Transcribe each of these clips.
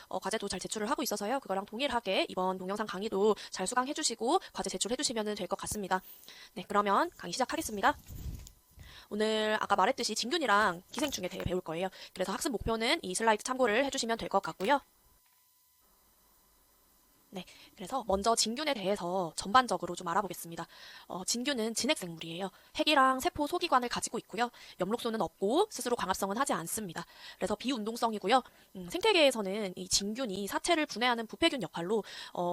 과제도 잘 제출을 하고 있어서요. 그거랑 동일하게 이번 동영상 강의도 잘 수강해주시고 과제 제출해주시면 될 것 같습니다. 네, 그러면 강의 시작하겠습니다. 오늘 아까 말했듯이 진균이랑 기생충에 대해 배울 거예요. 그래서 학습 목표는 이 슬라이드 참고를 해주시면 될 것 같고요. 네, 그래서 먼저 진균에 대해서 전반적으로 좀 알아보겠습니다. 진균은 진핵생물이에요. 핵이랑 세포 소기관을 가지고 있고요. 엽록소는 없고 스스로 광합성은 하지 않습니다. 그래서 비운동성이고요. 생태계에서는 이 진균이 사체를 분해하는 부패균 역할로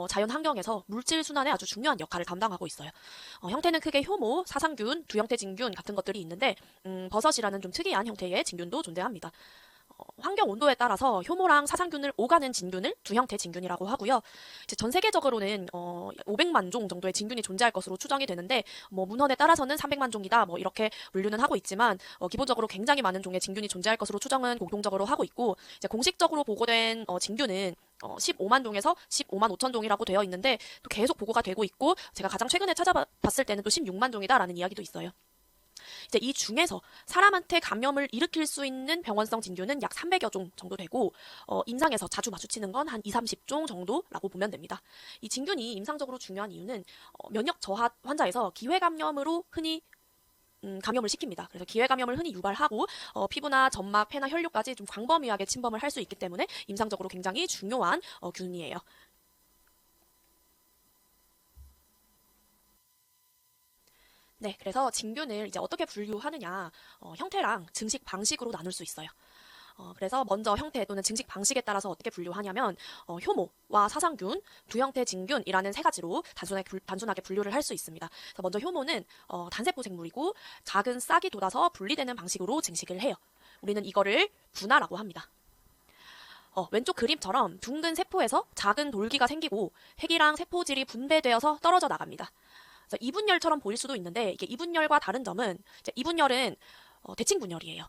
자연 환경에서 물질 순환에 아주 중요한 역할을 담당하고 있어요. 형태는 크게 효모, 사상균, 두형태 진균 같은 것들이 있는데 버섯이라는 좀 특이한 형태의 진균도 존재합니다. 환경 온도에 따라서 효모랑 사상균을 오가는 진균을 두형태 진균이라고 하고요. 이제 전 세계적으로는 500만 종 정도의 진균이 존재할 것으로 추정이 되는데 문헌에 따라서는 300만 종이다 이렇게 분류는 하고 있지만 기본적으로 굉장히 많은 종의 진균이 존재할 것으로 추정은 공통적으로 하고 있고 이제 공식적으로 보고된 진균은 15만 종에서 15만 5천 종이라고 되어 있는데 또 계속 보고가 되고 있고 제가 가장 최근에 찾아봤을 때는 또 16만 종이다라는 이야기도 있어요. 이제 이 중에서 사람한테 감염을 일으킬 수 있는 병원성 진균은 약 300여 종 정도 되고 임상에서 자주 마주치는 건 한 2, 30종 정도라고 보면 됩니다. 이 진균이 임상적으로 중요한 이유는 면역 저하 환자에서 기회 감염으로 흔히 감염을 시킵니다. 그래서 기회 감염을 흔히 유발하고 피부나 점막, 폐나 혈류까지 좀 광범위하게 침범을 할 수 있기 때문에 임상적으로 굉장히 중요한 균이에요. 네, 그래서 진균을 이제 어떻게 분류하느냐, 형태랑 증식 방식으로 나눌 수 있어요. 그래서 먼저 형태 또는 증식 방식에 따라서 어떻게 분류하냐면 효모와 사상균, 두형태 진균이라는 세 가지로 단순하게 분류를 할 수 있습니다. 그래서 먼저 효모는 단세포 생물이고 작은 싹이 돋아서 분리되는 방식으로 증식을 해요. 우리는 이거를 분화라고 합니다. 왼쪽 그림처럼 둥근 세포에서 작은 돌기가 생기고 핵이랑 세포질이 분배되어서 떨어져 나갑니다. 그래서 이분열처럼 보일 수도 있는데 이게 이분열과 다른 점은 이제 이분열은 대칭 분열이에요.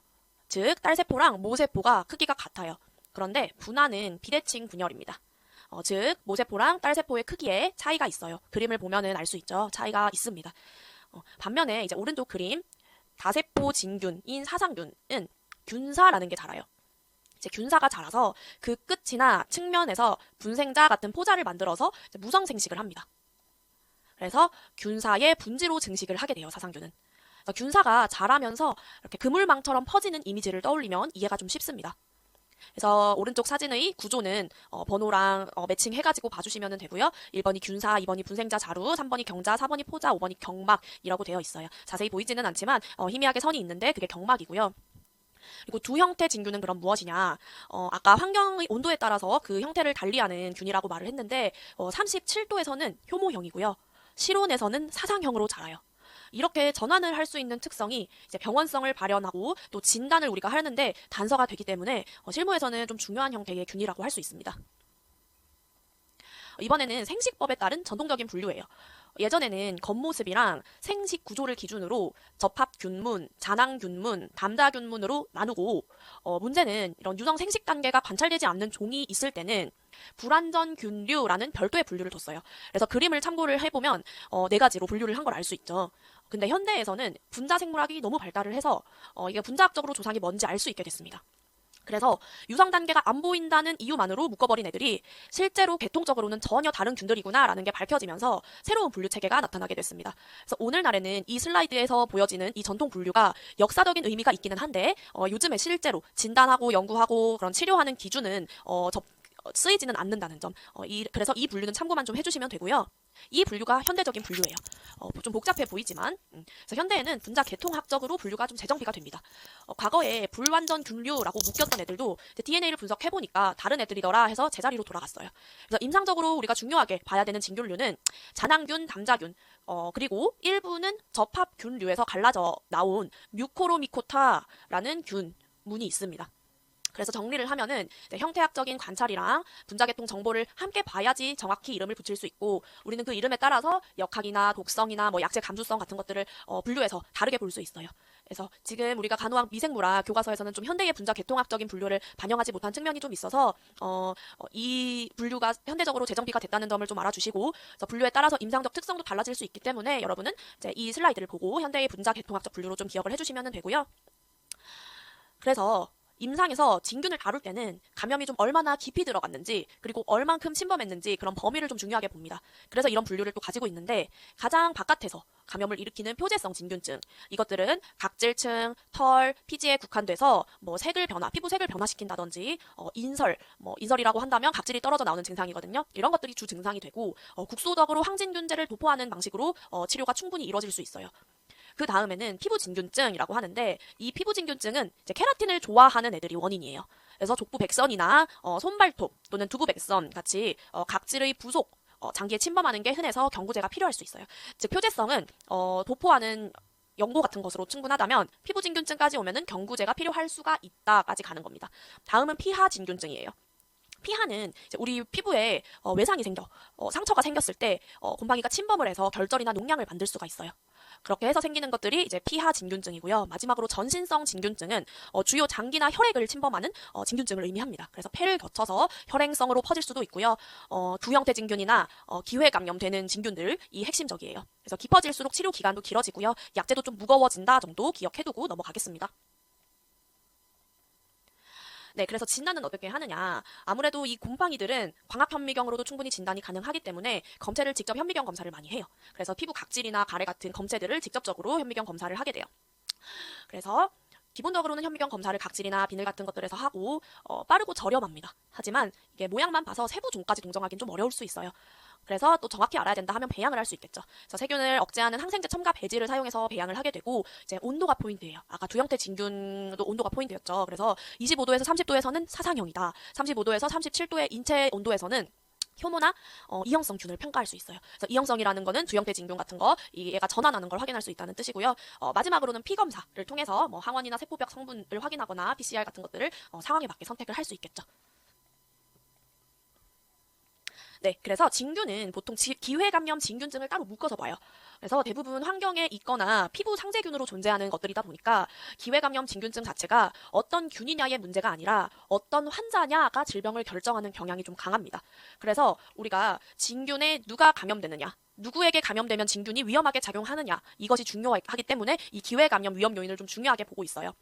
즉 딸세포랑 모세포가 크기가 같아요. 그런데 분화는 비대칭 분열입니다. 즉 모세포랑 딸세포의 크기에 차이가 있어요. 그림을 보면은 알 수 있죠. 차이가 있습니다. 반면에 이제 오른쪽 그림 다세포 진균인 사상균은 균사라는 게 자라요. 이제 균사가 자라서 그 끝이나 측면에서 분생자 같은 포자를 만들어서 무성 생식을 합니다. 그래서 균사의 분지로 증식을 하게 돼요, 사상균은. 그래서 균사가 자라면서 이렇게 그물망처럼 퍼지는 이미지를 떠올리면 이해가 좀 쉽습니다. 그래서 오른쪽 사진의 구조는 번호랑 매칭해가지고 봐주시면 되고요. 1번이 균사, 2번이 분생자 자루, 3번이 경자, 4번이 포자, 5번이 경막이라고 되어 있어요. 자세히 보이지는 않지만 희미하게 선이 있는데 그게 경막이고요. 그리고 두 형태 진균은 그럼 무엇이냐? 아까 환경의 온도에 따라서 그 형태를 달리하는 균이라고 말을 했는데 37도에서는 효모형이고요. 실온에서는 사상형으로 자라요. 이렇게 전환을 할 수 있는 특성이 이제 병원성을 발현하고 또 진단을 우리가 하는데 단서가 되기 때문에 실무에서는 좀 중요한 형태의 균이라고 할 수 있습니다. 이번에는 생식법에 따른 전통적인 분류예요. 예전에는 겉모습이랑 생식 구조를 기준으로 접합균문, 잔항균문, 담자균문으로 나누고 문제는 이런 유성 생식 단계가 관찰되지 않는 종이 있을 때는 불완전균류라는 별도의 분류를 뒀어요. 그래서 그림을 참고를 해보면 네 가지로 분류를 한 걸 알 수 있죠. 근데 현대에서는 분자 생물학이 너무 발달을 해서 이게 분자학적으로 조상이 뭔지 알 수 있게 됐습니다. 그래서 유성 단계가 안 보인다는 이유만으로 묶어버린 애들이 실제로 계통적으로는 전혀 다른 균들이구나라는 게 밝혀지면서 새로운 분류 체계가 나타나게 됐습니다. 그래서 오늘날에는 이 슬라이드에서 보여지는 이 전통 분류가 역사적인 의미가 있기는 한데 요즘에 실제로 진단하고 연구하고 그런 치료하는 기준은 쓰이지는 않는다는 점. 그래서 이 분류는 참고만 좀 해주시면 되고요. 이 분류가 현대적인 분류예요. 좀 복잡해 보이지만 그래서 현대에는 분자 계통학적으로 분류가 좀 재정비가 됩니다. 과거에 불완전 균류라고 묶였던 애들도 DNA를 분석해보니까 다른 애들이더라 해서 제자리로 돌아갔어요. 그래서 임상적으로 우리가 중요하게 봐야 되는 진균류는 잔항균, 담자균 그리고 일부는 접합균류에서 갈라져 나온 뮤코로미코타라는 균문이 있습니다. 그래서 정리를 하면은 형태학적인 관찰이랑 분자계통 정보를 함께 봐야지 정확히 이름을 붙일 수 있고 우리는 그 이름에 따라서 역학이나 독성이나 약제 감수성 같은 것들을 분류해서 다르게 볼 수 있어요. 그래서 지금 우리가 간호학 미생물학 교과서에서는 좀 현대의 분자계통학적인 분류를 반영하지 못한 측면이 좀 있어서 이 분류가 현대적으로 재정비가 됐다는 점을 좀 알아주시고 그래서 분류에 따라서 임상적 특성도 달라질 수 있기 때문에 여러분은 이제 이 슬라이드를 보고 현대의 분자계통학적 분류로 좀 기억을 해주시면 되고요. 그래서 임상에서 진균을 다룰 때는 감염이 좀 얼마나 깊이 들어갔는지 그리고 얼만큼 침범했는지 그런 범위를 좀 중요하게 봅니다. 그래서 이런 분류를 또 가지고 있는데 가장 바깥에서 감염을 일으키는 표재성 진균증 이것들은 각질층, 털, 피지에 국한돼서 뭐 색을 변화, 피부 색을 변화시킨다든지 인설이라고 한다면 각질이 떨어져 나오는 증상이거든요. 이런 것들이 주 증상이 되고 국소적으로 항진균제를 도포하는 방식으로 치료가 충분히 이루어질 수 있어요. 그 다음에는 피부진균증이라고 하는데 이 피부진균증은 이제 케라틴을 좋아하는 애들이 원인이에요. 그래서 족부백선이나 손발톱 또는 두부백선 같이 각질의 부속 장기에 침범하는 게 흔해서 경구제가 필요할 수 있어요. 즉 표재성은 도포하는 연고 같은 것으로 충분하다면 피부진균증까지 오면은 경구제가 필요할 수가 있다까지 가는 겁니다. 다음은 피하진균증이에요. 피하는 우리 피부에 외상이 생겨 상처가 생겼을 때 곰팡이가 침범을 해서 결절이나 농양을 만들 수가 있어요. 그렇게 해서 생기는 것들이 이제 피하 진균증이고요. 마지막으로 전신성 진균증은 주요 장기나 혈액을 침범하는 진균증을 의미합니다. 그래서 폐를 거쳐서 혈행성으로 퍼질 수도 있고요. 두 형태 진균이나 기회 감염되는 진균들이 핵심적이에요. 그래서 깊어질수록 치료 기간도 길어지고요. 약제도 좀 무거워진다 정도 기억해두고 넘어가겠습니다. 네, 그래서 진단은 어떻게 하느냐. 아무래도 이 곰팡이들은 광학현미경으로도 충분히 진단이 가능하기 때문에 검체를 직접 현미경 검사를 많이 해요. 그래서 피부 각질이나 가래 같은 검체들을 직접적으로 현미경 검사를 하게 돼요. 그래서 기본적으로는 현미경 검사를 각질이나 비늘 같은 것들에서 하고 빠르고 저렴합니다. 하지만 이게 모양만 봐서 세부 종까지 동정하기는 좀 어려울 수 있어요. 그래서 또 정확히 알아야 된다 하면 배양을 할 수 있겠죠. 그래서 세균을 억제하는 항생제 첨가 배지를 사용해서 배양을 하게 되고 이제 온도가 포인트예요. 아까 두 형태 진균도 온도가 포인트였죠. 그래서 25도에서 30도에서는 사상형이다. 35도에서 37도의 인체 온도에서는 효모나 이형성균을 평가할 수 있어요. 그래서 이형성이라는 거는 두 형태 진균 같은 거 얘가 전환하는 걸 확인할 수 있다는 뜻이고요. 마지막으로는 피 검사를 통해서 뭐 항원이나 세포벽 성분을 확인하거나 PCR 같은 것들을 상황에 맞게 선택을 할 수 있겠죠. 네, 그래서 진균은 보통 기회 감염 진균증을 따로 묶어서 봐요. 그래서 대부분 환경에 있거나 피부 상재균으로 존재하는 것들이다 보니까 기회 감염 진균증 자체가 어떤 균이냐의 문제가 아니라 어떤 환자냐가 질병을 결정하는 경향이 좀 강합니다. 그래서 우리가 진균에 누가 감염되느냐, 누구에게 감염되면 진균이 위험하게 작용하느냐 이것이 중요하기 때문에 이 기회 감염 위험 요인을 좀 중요하게 보고 있어요.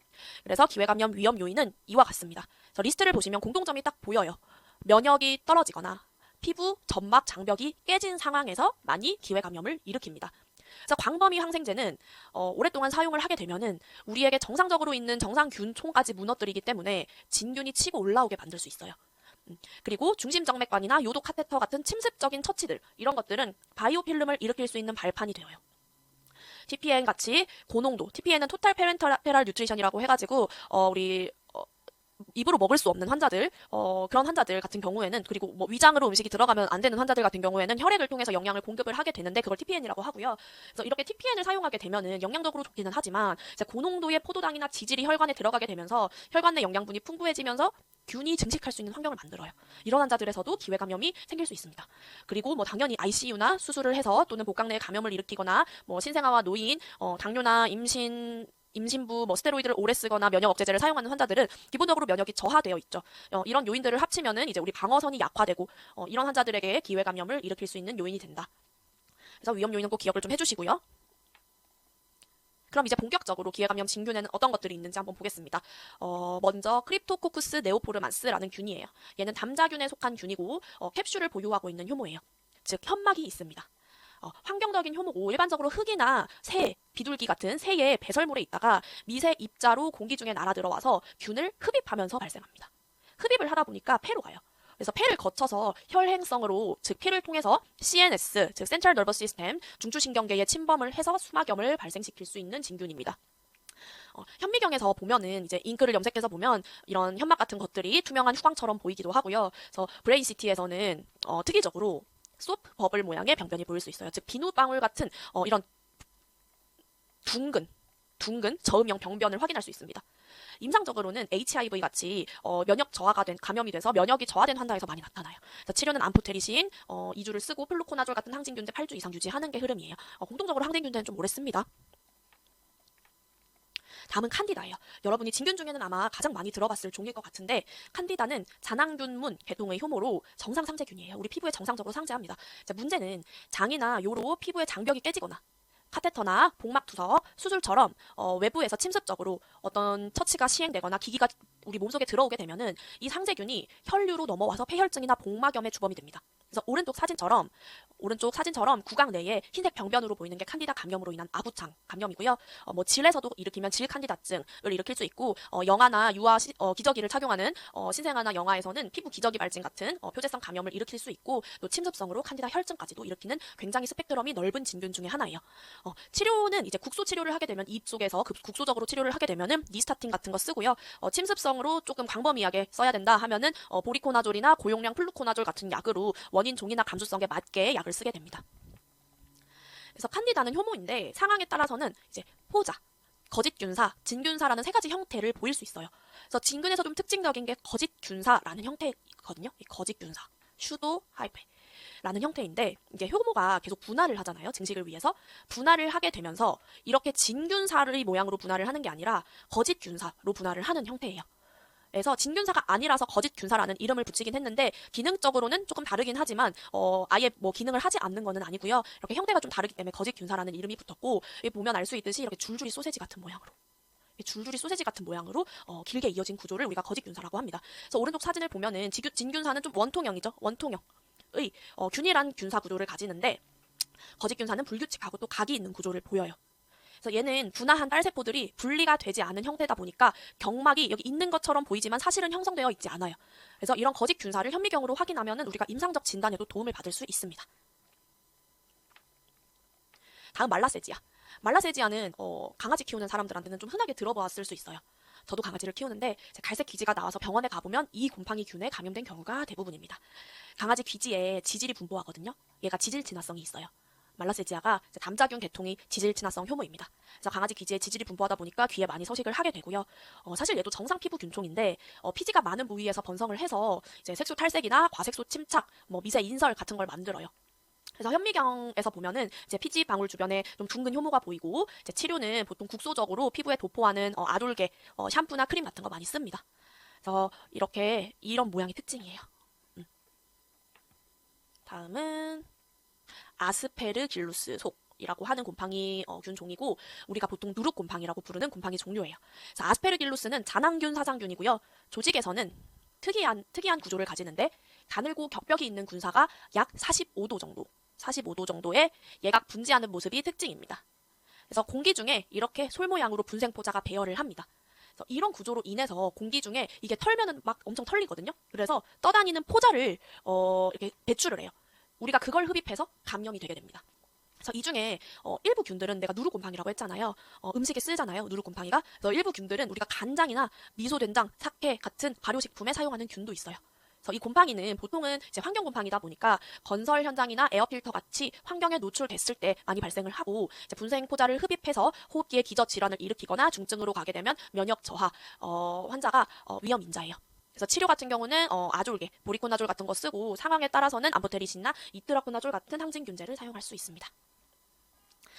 그래서 기회 감염 위험 요인은 이와 같습니다. 그래서 리스트를 보시면 공통점이 딱 보여요. 면역이 떨어지거나 피부, 점막, 장벽이 깨진 상황에서 많이 기회 감염을 일으킵니다. 그래서 광범위 항생제는 오랫동안 사용을 하게 되면은 우리에게 정상적으로 있는 정상균총까지 무너뜨리기 때문에 진균이 치고 올라오게 만들 수 있어요. 그리고 중심정맥관이나 요도 카테터 같은 침습적인 처치들 이런 것들은 바이오필름을 일으킬 수 있는 발판이 되어요. TPN 같이 고농도, TPN은 토탈 페렌테랄 뉴트리션이라고 해가지고 우리 입으로 먹을 수 없는 환자들, 그런 환자들 같은 경우에는 그리고 뭐 위장으로 음식이 들어가면 안 되는 환자들 같은 경우에는 혈액을 통해서 영양을 공급을 하게 되는데 그걸 TPN이라고 하고요. 그래서 이렇게 TPN을 사용하게 되면은 영양적으로 좋기는 하지만 이제 고농도의 포도당이나 지질이 혈관에 들어가게 되면서 혈관 내 영양분이 풍부해지면서 균이 증식할 수 있는 환경을 만들어요. 이런 환자들에서도 기회 감염이 생길 수 있습니다. 그리고 뭐 당연히 ICU나 수술을 해서 또는 복강 내 감염을 일으키거나 뭐 신생아와 노인, 당뇨나 임신부, 뭐 스테로이드를 오래 쓰거나 면역 억제제를 사용하는 환자들은 기본적으로 면역이 저하되어 있죠. 이런 요인들을 합치면은 이제 우리 방어선이 약화되고 이런 환자들에게 기회 감염을 일으킬 수 있는 요인이 된다. 그래서 위험 요인은 꼭 기억을 좀 해주시고요. 그럼 이제 본격적으로 기회 감염 진균에는 어떤 것들이 있는지 한번 보겠습니다. 먼저 크립토코쿠스 네오포르만스라는 균이에요. 얘는 담자균에 속한 균이고 캡슐을 보유하고 있는 효모예요. 즉 현막이 있습니다. 환경적인 효모고 일반적으로 흙이나 새, 비둘기 같은 새의 배설물에 있다가 미세 입자로 공기 중에 날아들어와서 균을 흡입하면서 발생합니다. 흡입을 하다 보니까 폐로 가요. 그래서 폐를 거쳐서 혈행성으로 즉 피를 통해서 CNS 즉 Central Nervous System 중추신경계에 침범을 해서 수막염을 발생시킬 수 있는 진균입니다. 현미경에서 보면은 이제 잉크를 염색해서 보면 이런 현막 같은 것들이 투명한 후광처럼 보이기도 하고요. 그래서 브레인 CT에서는 특이적으로 소프 버블 모양의 병변이 보일 수 있어요. 즉 비누방울 같은 이런 둥근 저음형 병변을 확인할 수 있습니다. 임상적으로는 HIV 같이 면역 저하가 된 감염이 돼서 면역이 저하된 환자에서 많이 나타나요. 그래서 치료는 암포테리신 2주를 쓰고 플루코나졸 같은 항진균제 8주 이상 유지하는 게 흐름이에요. 공통적으로 항진균제는 좀 오래 씁니다. 다음은 칸디다예요. 여러분이 진균 중에는 아마 가장 많이 들어봤을 종일 것 같은데 칸디다는 잔항균문 계통의 효모로 정상 상재균이에요. 우리 피부에 정상적으로 상재합니다. 자, 문제는 장이나 요로 피부의 장벽이 깨지거나 카테터나 복막 투석, 수술처럼 외부에서 침습적으로 어떤 처치가 시행되거나 기기가 우리 몸속에 들어오게 되면은 이 상세균이 혈류로 넘어와서 폐혈증이나 복막염의 주범이 됩니다. 그래서 오른쪽 사진처럼 구강 내에 흰색 병변으로 보이는 게 칸디다 감염으로 인한 아부창 감염이고요. 뭐 질에서도 일으키면 질 칸디다증을 일으킬 수 있고 영아나 유아 기저귀를 착용하는 신생아나 영아에서는 피부 기저귀 발진 같은 표재성 감염을 일으킬 수 있고 또 침습성으로 칸디다 혈증까지도 일으키는 굉장히 스펙트럼이 넓은 진균 중에 하나예요. 치료는 이제 국소 치료를 하게 되면 입속에서 국소적으로 치료를 하게 되면은 니스타틴 같은 거 쓰고요. 침습성으로 조금 광범위하게 써야 된다 하면은 보리코나졸이나 고용량 플루코나졸 같은 약으로 원인 종이나 감수성에 맞게 약을 쓰게 됩니다. 그래서 칸디다는 효모인데 상황에 따라서는 이제 포자, 거짓균사, 진균사라는 세 가지 형태를 보일 수 있어요. 그래서 진균에서 좀 특징적인 게 거짓균사라는 형태거든요. 이 거짓균사, 슈도 하이페. 라는 형태인데 이게 효모가 계속 분할을 하잖아요. 증식을 위해서. 분할을 하게 되면서 이렇게 진균사의 모양으로 분할을 하는 게 아니라 거짓균사로 분할을 하는 형태예요. 그래서 진균사가 아니라서 거짓균사라는 이름을 붙이긴 했는데 기능적으로는 조금 다르긴 하지만 아예 뭐 기능을 하지 않는 거는 아니고요. 이렇게 형태가 좀 다르기 때문에 거짓균사라는 이름이 붙었고 보면 알 수 있듯이 이렇게 줄줄이 소세지 같은 모양으로 길게 이어진 구조를 우리가 거짓균사라고 합니다. 그래서 오른쪽 사진을 보면은 진균사는 좀 원통형이죠. 원통형의 균일한 균사 구조를 가지는데 거짓균사는 불규칙하고 또 각이 있는 구조를 보여요. 그래서 얘는 분화한 딸세포들이 분리가 되지 않은 형태다 보니까 경막이 여기 있는 것처럼 보이지만 사실은 형성되어 있지 않아요. 그래서 이런 거짓균사를 현미경으로 확인하면 우리가 임상적 진단에도 도움을 받을 수 있습니다. 다음 말라세지아. 말라세지아는 강아지 키우는 사람들한테는 좀 흔하게 들어보았을 수 있어요. 저도 강아지를 키우는데 갈색 기지가 나와서 병원에 가보면 이 곰팡이 균에 감염된 경우가 대부분입니다. 강아지 귀지에 지질이 분포하거든요. 얘가 지질 진화성이 있어요. 말라세지아가 담자균 계통의 지질 진화성 효모입니다. 그래서 강아지 귀지에 지질이 분포하다 보니까 귀에 많이 서식을 하게 되고요. 사실 얘도 정상 피부 균총인데 피지가 많은 부위에서 번성을 해서 이제 색소 탈색이나 과색소 침착, 미세 인설 같은 걸 만들어요. 그래서 현미경에서 보면은 이제 피지 방울 주변에 좀 둥근 효모가 보이고 이제 치료는 보통 국소적으로 피부에 도포하는 아돌게 샴푸나 크림 같은 거 많이 씁니다. 그래서 이런 모양이 특징이에요. 다음은 아스페르길루스 속이라고 하는 곰팡이 균 종이고 우리가 보통 누룩곰팡이라고 부르는 곰팡이 종류예요. 그래서 아스페르길루스는 잔항균 사장균이고요. 조직에서는 특이한 구조를 가지는데 가늘고 격벽이 있는 군사가 약 45도 정도의 예각 분지하는 모습이 특징입니다. 그래서 공기 중에 이렇게 솔 모양으로 분생포자가 배열을 합니다. 그래서 이런 구조로 인해서 공기 중에 이게 털면은 막 엄청 털리거든요. 그래서 떠다니는 포자를 이렇게 배출을 해요. 우리가 그걸 흡입해서 감염이 되게 됩니다. 그래서 이 중에 일부 균들은 내가 누룩곰팡이라고 했잖아요. 음식에 쓰잖아요. 누룩곰팡이가. 그래서 일부 균들은 우리가 간장이나 미소된장, 사케 같은 발효식품에 사용하는 균도 있어요. 그래서 이 곰팡이는 보통은 이제 환경 곰팡이다 보니까 건설 현장이나 에어필터 같이 환경에 노출됐을 때 많이 발생을 하고 이제 분생 포자를 흡입해서 호흡기에 기저 질환을 일으키거나 중증으로 가게 되면 면역 저하 환자가 위험 인자예요. 그래서 치료 같은 경우는 아졸게, 보리코나졸 같은 거 쓰고 상황에 따라서는 암포테리신이나 이트라코나졸 같은 항진균제를 사용할 수 있습니다.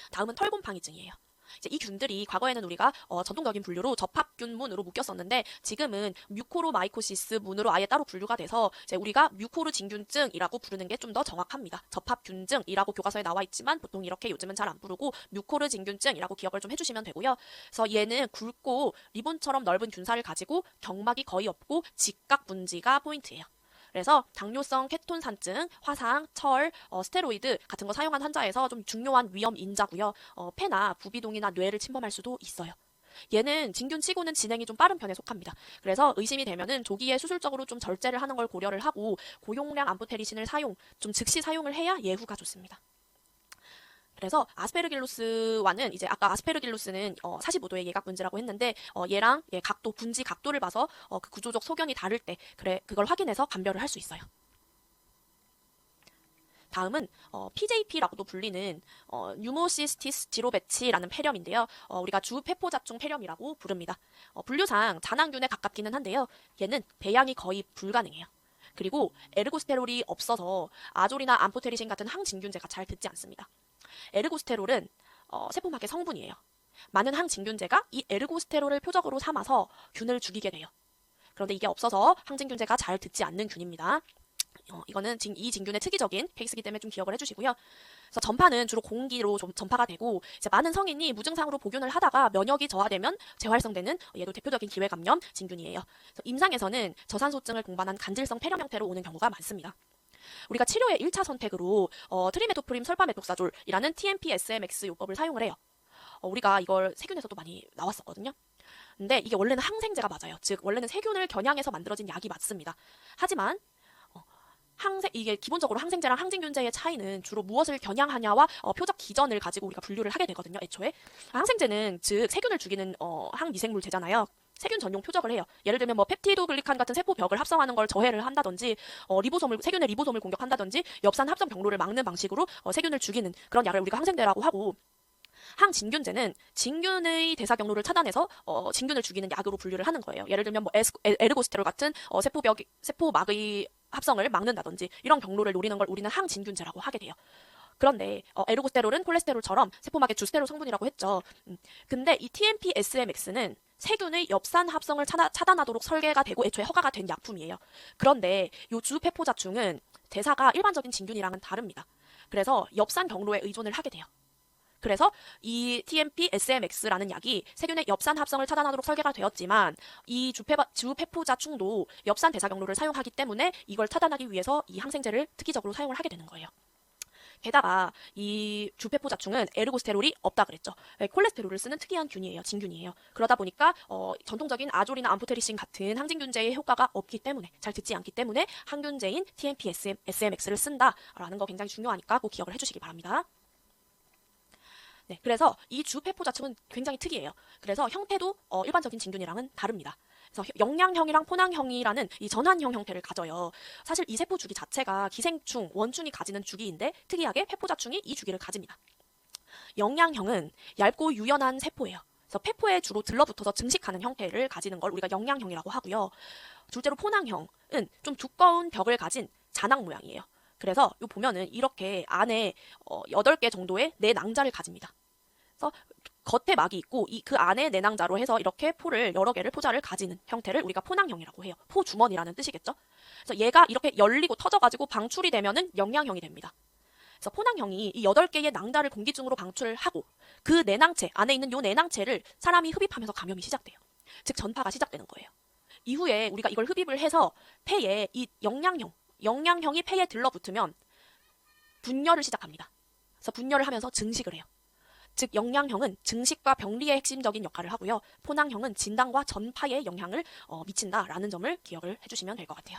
다음은 털곰팡이증이에요. 이제 이 균들이 과거에는 우리가 전통적인 분류로 접합균문으로 묶였었는데 지금은 뮤코로마이코시스 문으로 아예 따로 분류가 돼서 이제 우리가 뮤코르 진균증이라고 부르는 게 좀 더 정확합니다. 접합균증이라고 교과서에 나와 있지만 보통 이렇게 요즘은 잘 안 부르고 뮤코르 진균증이라고 기억을 좀 해주시면 되고요. 그래서 얘는 굵고 리본처럼 넓은 균사를 가지고 경막이 거의 없고 직각 분지가 포인트예요. 그래서 당뇨성 케톤산증, 화상, 철, 스테로이드 같은 거 사용한 환자에서 좀 중요한 위험 인자고요. 폐나 부비동이나 뇌를 침범할 수도 있어요. 얘는 진균치고는 진행이 좀 빠른 편에 속합니다. 그래서 의심이 되면은 조기에 수술적으로 좀 절제를 하는 걸 고려를 하고 고용량 암포테리신을 좀 즉시 사용을 해야 예후가 좋습니다. 그래서 아스페르길루스와는 이제 아까 아스페르길루스는 45도의 예각 분지라고 했는데 얘랑 분지 각도를 봐서 그 구조적 소견이 다를 때 그걸 확인해서 감별을 할 수 있어요. 다음은 PJP라고도 불리는 뉴모시스티스 지로베치라는 폐렴인데요. 우리가 주폐포잡중 폐렴이라고 부릅니다. 분류상 잔항균에 가깝기는 한데요. 얘는 배양이 거의 불가능해요. 그리고 에르고스테롤이 없어서 아졸이나 암포테리신 같은 항진균제가 잘 듣지 않습니다. 에르고스테롤은 세포막의 성분이에요. 많은 항진균제가 이 에르고스테롤을 표적으로 삼아서 균을 죽이게 돼요. 그런데 이게 없어서 항진균제가 잘 듣지 않는 균입니다. 이거는 이 진균의 특이적인 케이스이기 때문에 좀 기억을 해주시고요. 그래서 전파는 주로 공기로 좀 전파가 되고 이제 많은 성인이 무증상으로 복균을 하다가 면역이 저하되면 재활성되는 얘도 대표적인 기회감염 진균이에요. 그래서 임상에서는 저산소증을 동반한 간질성 폐렴 형태로 오는 경우가 많습니다. 우리가 치료의 1차 선택으로 트리메토프림 설파메톡사졸이라는 TMP-SMX 요법을 사용을 해요. 우리가 이걸 세균에서도 많이 나왔었거든요. 근데 이게 원래는 항생제가 맞아요. 즉 원래는 세균을 겨냥해서 만들어진 약이 맞습니다. 하지만 이게 기본적으로 항생제랑 항진균제의 차이는 주로 무엇을 겨냥하냐와 표적 기전을 가지고 우리가 분류를 하게 되거든요. 애초에 항생제는 즉 세균을 죽이는 항미생물제잖아요. 세균 전용 표적을 해요. 예를 들면 뭐 펩티도글리칸 같은 세포벽을 합성하는 걸 저해를 한다든지 세균의 리보솜을 공격한다든지 엽산 합성 경로를 막는 방식으로 세균을 죽이는 그런 약을 우리가 항생제라고 하고, 항진균제는 진균의 대사 경로를 차단해서 진균을 죽이는 약으로 분류를 하는 거예요. 예를 들면 뭐 에르고스테롤 같은 세포막의 합성을 막는다든지 이런 경로를 노리는 걸 우리는 항진균제라고 하게 돼요. 그런데 에르고스테롤은 콜레스테롤처럼 세포막의 주스테롤 성분이라고 했죠. 근데 이 TMP-SMX는 세균의 엽산 합성을 차단하도록 설계가 되고 애초에 허가가 된 약품이에요. 그런데 이 주페포자충은 대사가 일반적인 진균이랑은 다릅니다. 그래서 엽산 경로에 의존을 하게 돼요. 그래서 이 TMP-SMX라는 약이 세균의 엽산 합성을 차단하도록 설계가 되었지만 이 주페포자충도 엽산 대사 경로를 사용하기 때문에 이걸 차단하기 위해서 이 항생제를 특이적으로 사용을 하게 되는 거예요. 게다가 이 주페포자충은 에르고스테롤이 없다 그랬죠. 콜레스테롤을 쓰는 특이한 균이에요. 진균이에요. 그러다 보니까 전통적인 아졸이나 암포테리신 같은 항진균제의 효과가 없기 때문에, 잘 듣지 않기 때문에 항균제인 TMP-SMX를 쓴다라는 거 굉장히 중요하니까 꼭 기억을 해주시기 바랍니다. 네, 그래서 이 주페포자충은 굉장히 특이해요. 그래서 형태도 일반적인 진균이랑은 다릅니다. 그래서 영양형이랑 포낭형이라는 이 전환형 형태를 가져요. 사실 이 세포 주기 자체가 기생충, 원충이 가지는 주기인데 특이하게 페포자충이 이 주기를 가집니다. 영양형은 얇고 유연한 세포예요. 그래서 폐포에 주로 들러붙어서 증식하는 형태를 가지는 걸 우리가 영양형이라고 하고요. 둘째로 포낭형은 좀 두꺼운 벽을 가진 잔악 모양이에요. 그래서 요 보면은 이렇게 안에 8개 정도의 내낭자를 가집니다. 그래서 겉에 막이 있고 그 안에 내낭자로 해서 이렇게 여러 개를 포자를 가지는 형태를 우리가 포낭형이라고 해요. 포주머니라는 뜻이겠죠. 그래서 얘가 이렇게 열리고 터져가지고 방출이 되면은 영양형이 됩니다. 그래서 포낭형이 이 8개의 낭자를 공기중으로 방출을 하고 그 내낭체 안에 있는 요 내낭체를 사람이 흡입하면서 감염이 시작돼요. 즉 전파가 시작되는 거예요. 이후에 우리가 이걸 흡입을 해서 폐에 이 영양형이 폐에 들러붙으면 분열을 시작합니다. 그래서 분열을 하면서 증식을 해요. 즉 영양형은 증식과 병리의 핵심적인 역할을 하고요. 포낭형은 진단과 전파에 영향을 미친다라는 점을 기억을 해주시면 될 것 같아요.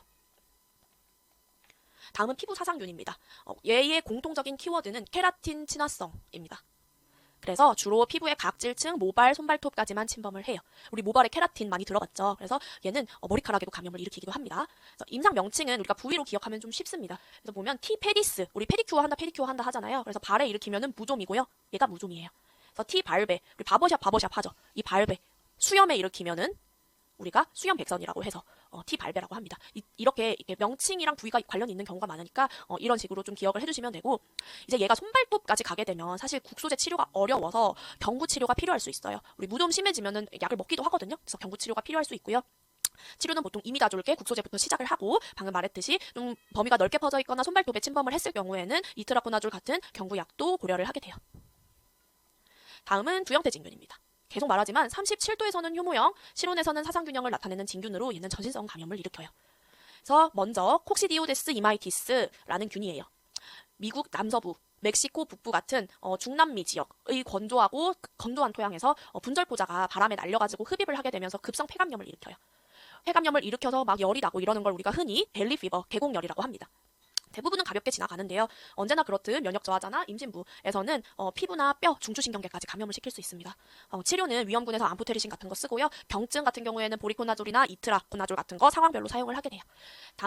다음은 피부 사상균입니다. 얘의 공통적인 키워드는 케라틴 친화성입니다. 그래서 주로 피부의 각질층, 모발, 손발톱까지만 침범을 해요. 우리 모발에 케라틴 많이 들어봤죠. 그래서 얘는 머리카락에도 감염을 일으키기도 합니다. 그래서 임상 명칭은 우리가 부위로 기억하면 좀 쉽습니다. 그래서 보면 T 페디스, 우리 페디큐어 한다 하잖아요. 그래서 발에 일으키면은 무좀이고요. 얘가 무좀이에요. 그래서 T 발베, 우리 바버샵 하죠. 이 발베, 수염에 일으키면은 우리가 수염백선이라고 해서 T 발베라고 합니다. 이렇게 명칭이랑 부위가 관련이 있는 경우가 많으니까 이런 식으로 좀 기억을 해주시면 되고, 이제 얘가 손발톱까지 가게 되면 사실 국소제 치료가 어려워서 경구 치료가 필요할 수 있어요. 우리 무좀 심해지면은 약을 먹기도 하거든요. 그래서 경구 치료가 필요할 수 있고요. 치료는 보통 이미다졸게 국소제부터 시작을 하고 방금 말했듯이 좀 범위가 넓게 퍼져 있거나 손발톱에 침범을 했을 경우에는 이트라코나졸 같은 경구약도 고려를 하게 돼요. 다음은 두형태 진균입니다. 계속 말하지만 37도에서는 효모형, 실온에서는 사상균형을 나타내는 진균으로 얘는 전신성 감염을 일으켜요. 그래서 먼저 콕시디오데스 이마이티스라는 균이에요. 미국 남서부, 멕시코 북부 같은 중남미 지역의 건조한 토양에서 분절포자가 바람에 날려가지고 흡입을 하게 되면서 급성 폐감염을 일으켜요. 폐감염을 일으켜서 막 열이 나고 이러는 걸 우리가 흔히 벨리피버, 계곡열이라고 합니다. 대부분은 가볍게 지나가는데요. 언제나 그렇듯 면역 저하자나 임진부에서는 피부나 뼈, 중추신경계까지 감염을 시킬 수 있습니다. 치료는 위험군에서 암포테리신 같은 거 쓰고요. 경증 같은 경우에는 보리코나졸이나 이트라코나졸 같은 거 상황별로 사용을 하게 돼요. 다음